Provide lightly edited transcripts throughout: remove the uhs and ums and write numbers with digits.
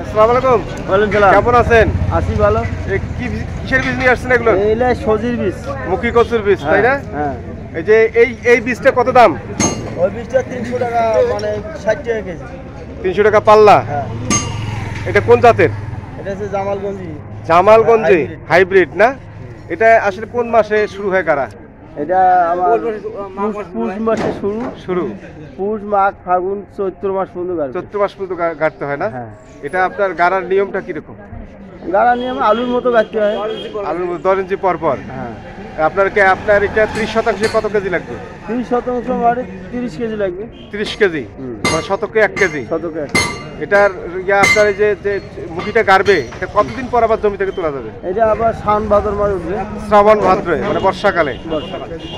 আসসালামু আলাইকুম। ওয়ালাইকুম সালাম। কেমন আছেন? আছি ভালো। কিসের বীজ নিয়ে আসছেন এগুলো? এইলা সজির বীজ, মুখী কচুর বীজ, তাই না? হ্যাঁ। এই যে এই বীজটা কত দাম? ওই বীজটা 300 টাকা, মানে 60 টাকা কেজি। 300 টাকা পাল্লা। হ্যাঁ। এটা কোন জাতের? এটা হচ্ছে জামালগঞ্জি। জামালগঞ্জি হাইব্রিড না? এটা আসলে কোন মাসে শুরু হয় গাড়া? এটা আমার পুষ মাসে শুরু। পুষ, মাঘ, ফাগুন, চৈত্র মাস পর্যন্ত গাড়বে। চৈত্র মাস পর্যন্ত গাড়তে হয় না? হ্যাঁ। এটা আপনার গাড়ার নিয়মটা কিরকম? গাড়া নিয়ে আলুর মতো গাড়তে হয়। আলুর 10 ইঞ্চি পর পর। হ্যাঁ। আপনার এটা 30% কত কেজি লাগবে? 30% মানে 30 কেজি লাগবে। 30 কেজি, মানে শতকে 1 কেজি। শতকে 1। এটার আপনার এই যে মুখিটা গাড়বে, এটা কতদিন পর আবার জমি থেকে তোলা যাবে? এটা আবার শাওন ভাদর মাসে উঠবে। শ্রাবণ ভাদ্রে, মানে বর্ষাকালে।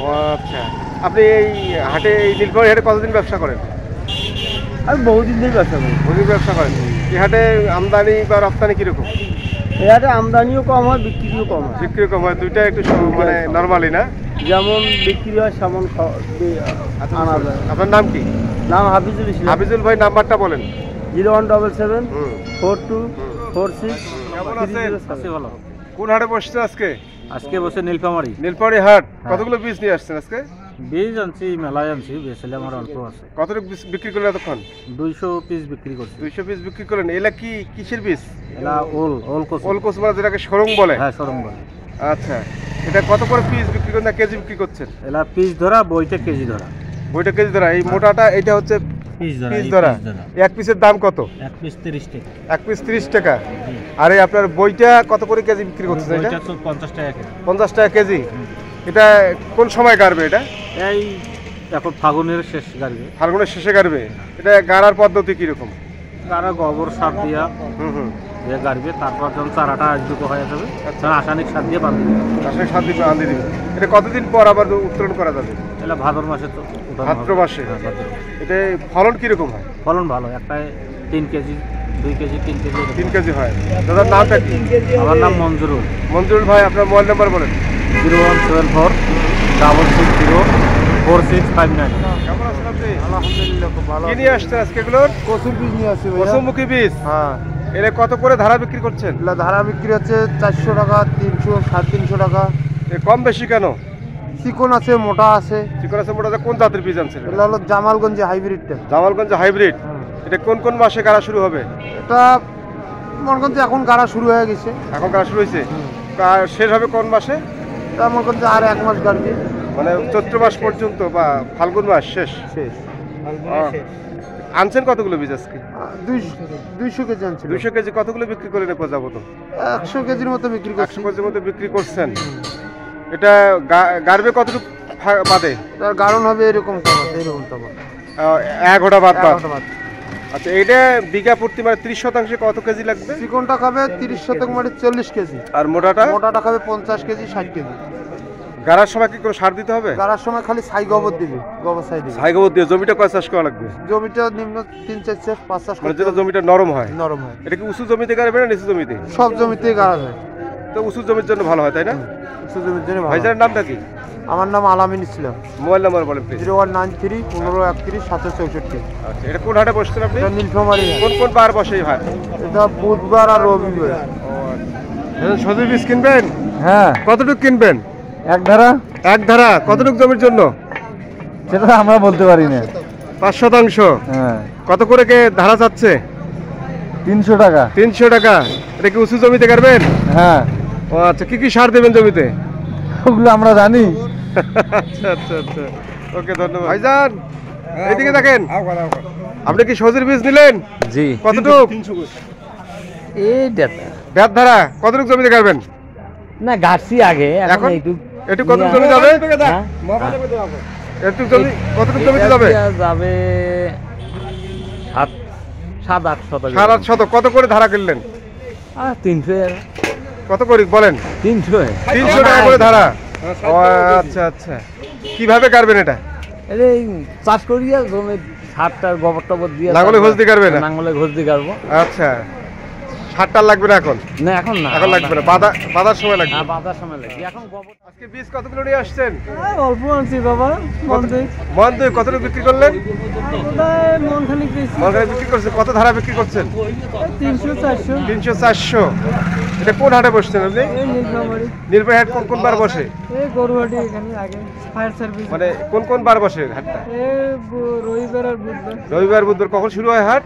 ও আচ্ছা। আপনি এই হাটে, এই নীলফামারী হাটে কতদিন ব্যবসা করেন? আমি বহুদিন ধরে ব্যবসা করি। বহুদিন ব্যবসা করেন। এই হাটে আমদানি বা রপ্তানি কিরকম? এই হাটে আমদানিও কম হয়, বিক্রিও কম হয়। বিক্রি কম হয়, দুইটা একটু মানে নর্মালি না? যেমন বিক্রি হয় সেমন আনা যায়। আপনার নাম কি? নাম হাফিজুল ইসলাম। হাফিজুল ভাই, নাম্বারটা বলেন। 0177 হুম। 42 46 কেমন আছেন? 307। ভালো। কোন হাটে বসছেন আজকে? আজকে বসে নীলফামারী। নীলফামারী হাট। কতগুলো বীজ নিয়ে আসছেন আজকে? বীজ আনছি, মেলায় আনছি, বেচলে আমার অল্প আছে। কতটুকু বিক্রি করলেন এতক্ষণ? 200 পিস বিক্রি করছি। 200 পিস বিক্রি করলেন। এলা কি কিসের বীজ? এলা ওল কচু। ওল কচু, মানে যেটাকে সরং বলে? হ্যাঁ, সরম বলে। আচ্ছা, এটা কত করে পিস বিক্রি করেন না কেজি বিক্রি করছেন? এলা পিস ধরা, বইটা কেজি ধরা। বইটা কেজি ধরা। এই মোটাটা এটা হচ্ছে পিস ধরা। পিস ধরা। এক পিসের দাম কত? এক পিস 30 টাকা। এক পিস 30 টাকা। আর এই আপনার বইটা কত করে কেজি বিক্রি করছেন? এটা বইটা 50 টাকা কেজি। 50 টাকা কেজি। এটা কোন সময় গাড়বে এটা? এই এখন ফাগুনের শেষ গাড়ি। ফাল্গুনের শেষে গাড়বে। এটা গাড়ার পদ্ধতি কিরকম? তারা গোবর সার দিয়া হুম। দিয়ে গাড়বে, তারপর যখন চারাটা আসবে হয়ে যাবে, তখন রাসায়নিক সার দিয়ে বাঁধবে। রাসায়নিক সার দিয়ে বাঁধে দিবে। এটা কতদিন পর আবার উত্তোলন করা যাবে? এলা ভাদ্র মাসে তো উঠানো ভাদ্র হবে। মাসে। হ্যাঁ, ভাদ্র। এটা ফলন কিরকম হয়? ফলন ভালো, একটায় 3 কেজি, 2 কেজি, 3 কেজি। 3 কেজি হয়। দাদার নামটা কি? আমার নাম মঞ্জুরুল। মঞ্জুরুল ভাই, আপনার মোবাইল নাম্বার বলেন। 0174 660 4659। কেমন আছেন আপনি? আলহামদুলিল্লাহ, খুব ভালো। কি নিয়ে আসছেন আজকে এগুলোর? কচুর বীজ নিয়ে আসি ভাইয়া। কচুমুখী বীজ। হ্যাঁ। এর কত করে ধারা বিক্রি করছেন? এগুলা ধারা বিক্রি হচ্ছে 400 টাকা, 300, 350 টাকা। এ কম বেশি কেন? চিকন আছে, মোটা আছে। চিকন আছে, মোটা আছে। কোন জাতের বীজ আনছেন? এগুলো হলো জামালগঞ্জি হাইব্রিডটা। জামালগঞ্জ হাইব্রিড। এটা কোন কোন মাসে গাড়া শুরু হবে? এটা মনে করছে এখন গাড়া শুরু হয়ে গেছে। এখন গাড়া শুরু হয়েছে। শেষ হবে কোন মাসে? তা মনে করছে আর 1 মাস গাড়বে। মানে চৈত্র মাস পর্যন্ত বা ফাল্গুন মাস শেষ। আনছেন কতগুলো বীজ আজকে? 200 কেজি আনছিল। 200 কেজি। কতগুলো বিক্রি করে নেবো যাবো? 100 কেজির মতো বিক্রি করছি। 100 কেজির মধ্যে বিক্রি করছেন। এটা গাড়বে কতটুকু বাদে? তার কারণ হবে এরকম তামাত, এরকম তামাত। 1 ঘন্টা বাদ। তামাত। আচ্ছা, এটা বিঘা প্রতি মানে 30% কত কেজি লাগবে? চিকনটা খাবে 30 শতক, মানে 40 কেজি। আর মোটাটা? মোটাটা খাবে 50 কেজি, 60 কেজি। গাড়ার সময় কি কোনো সার দিতে হবে? গাড়ার সময় খালি ছাই গোবর দিবে, গোবর ছাই দিবে। ছাই গোবর দিয়ে জমিটা কয় চাষ করা লাগবে? জমিটা নিম্ন 3-4 চাষ, 5 চাষ মানে করতে যেটা হবে। জমিটা নরম হয়। নরম হয়। এটা কি উঁচু জমিতে গাড়বে না নিচু জমিতে? সব জমিতেই গাড়া যায়। তো উঁচু জমির জন্য ভালো হয়, তাই না? উঁচু জমির জন্য ভালো। ভাইজানের নামটা কি? আমার নাম আলামিন ইসলাম। মোবাইল নাম্বার বলেন প্লিজ। 0193 1531 764। আচ্ছা, এটা কোন হাটে বসছেন আপনি? এটা নীলফামারী। কোন কোন বার বসে এই হাট? এটা বুধবার আর রবিবার। সবজি বীজ কিনবেন? হ্যাঁ। কতটুকু কিনবেন? এক ধারা। এক ধারা। কতটুকু জমির জন্য? সেটা আমরা বলতে পারি না। 5%। হ্যাঁ। কত করে কে ধারা চাচ্ছে? 300 টাকা। 300 টাকা। এটা কি উঁচু জমিতে গাড়বেন? হ্যাঁ। ও আচ্ছা, কি কি সার দেবেন জমিতে? ওগুলো আমরা জানি। আচ্ছা। ওকে, ধন্যবাদ ভাইজান। এইদিকে দেখেন, আপনি কি সজির বীজ নিলেন? জি। কতটুক? এই ডাটা ব্যাট ধারা। কতটুক জমিতে গাড়বেন? না, গাছি আগে, এখন একটু একটু কতটুক জমি যাবে? হ্যাঁ? একটু জমি কতটুক জমিতে যাবে? যাবে 7-8 শতক। 7-8 শতক। কত করে ধারা কিনলেন? 300। কত করে বলেন? 300। 300 টাকা করে ধারা। ও আচ্ছা। কিভাবে গাড়বেন এটা? এই চাষ করিয়া জমি সারটা গোবর টবর দিয়ে লাঙ্গলে ঘোষ দিয়ে গাড়বেন? নাঙ্গলে ঘোষ দিয়ে গাড়বো। আচ্ছা, সারটা লাগবে না এখন? না এখন না, এখন লাগবে না, বাঁধার সময় লাগবে। হ্যাঁ বাঁধার সময় লাগে এখন গোবর। আজকে বীজ কতগুলো নিয়ে আসছেন? অল্প আনছি বাবা, মন দুই কতটুকু বিক্রি করলেন? মন খানিক দিয়েছি, মনখানে বিক্রি করছেন, কত ধারা বিক্রি করছেন? 300-400। 300-400। এটা কোন হাটে বসছেন আপনি? এই নীলফামারী, নির্ভয় হাট কোন বার বসে? এই গরুহাটি এখানে আগে ফায়ার সার্ভিস। মানে কোন বার বসে হাটটা? রবিবার আর বুধবার, রবিবার বুধবার। কখন শুরু হয় হাট?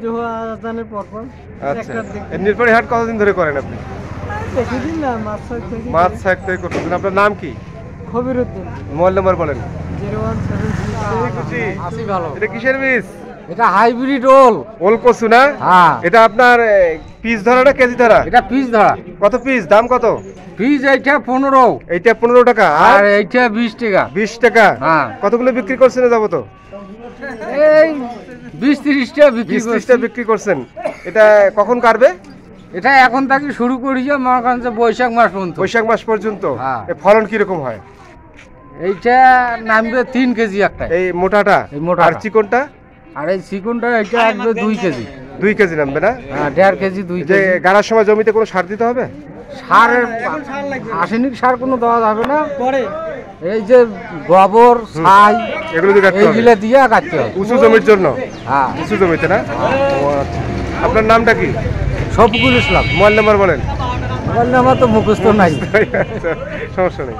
জোহর আজানের পর পর আচ্ছা, একটার দিকে। এই নির্ভয় হাট কতদিন ধরে করেন আপনি? দেখি দিন না, মাছ শাক থেকে। মাছ সাহেব থেকে করতেছেন। আপনার নাম কি? খবিরউদ্দিন, মোবাইল নাম্বার বলেন। 01736। আসি ভালো। এটা কিসের বীজ? এটা হাইব্রিড ওল কচু না? হ্যাঁ এটা আপনার পিস ধরা না কেজি ধরা? এটা পিস ধরা। কত পিস, দাম কত? পিস এইটা 15 এইটা 15 টাকা আর আর এইটা 20 টাকা। 20 টাকা। হ্যাঁ কতগুলো বিক্রি করছেন যাব তো? এই 20-30টা বিক্রি 20-30টা করছি। বিক্রি করছেন। এটা কখন কাটবে? এটা এখন থেকে শুরু করেছে মনে করেন যে বৈশাখ মাস পর্যন্ত। বৈশাখ মাস পর্যন্ত। হ্যাঁ। এর ফলন কিরকম হয়? এইটা নামবে 3 কেজি একটা, এই মোটাটা এই মোটাটা। আর চিকনটা? আর এই চিকনটা এটা আসবে 2 কেজি। 2 কেজি নামবে না? হ্যাঁ 1.5 কেজি 2 যে কেজি। গাড়ার সময় জমিতে কোনো সার দিতে হবে? সারের রাসায়নিক সার কোনো দেওয়া যাবে না, পরে এই যে গোবর ছাই এগুলো দিয়ে কাটতে হবে এইগুলো দিয়ে কাটতে হবে। উঁচু জমির জন্য? হ্যাঁ উঁচু জমিতে না? ও আচ্ছা। আপনার নামটা কি? সবগুলো ইসলাম। মোবাইল নাম্বার বলেন। বললে আমার তো মুখস্থ নাই। সমস্যা নেই।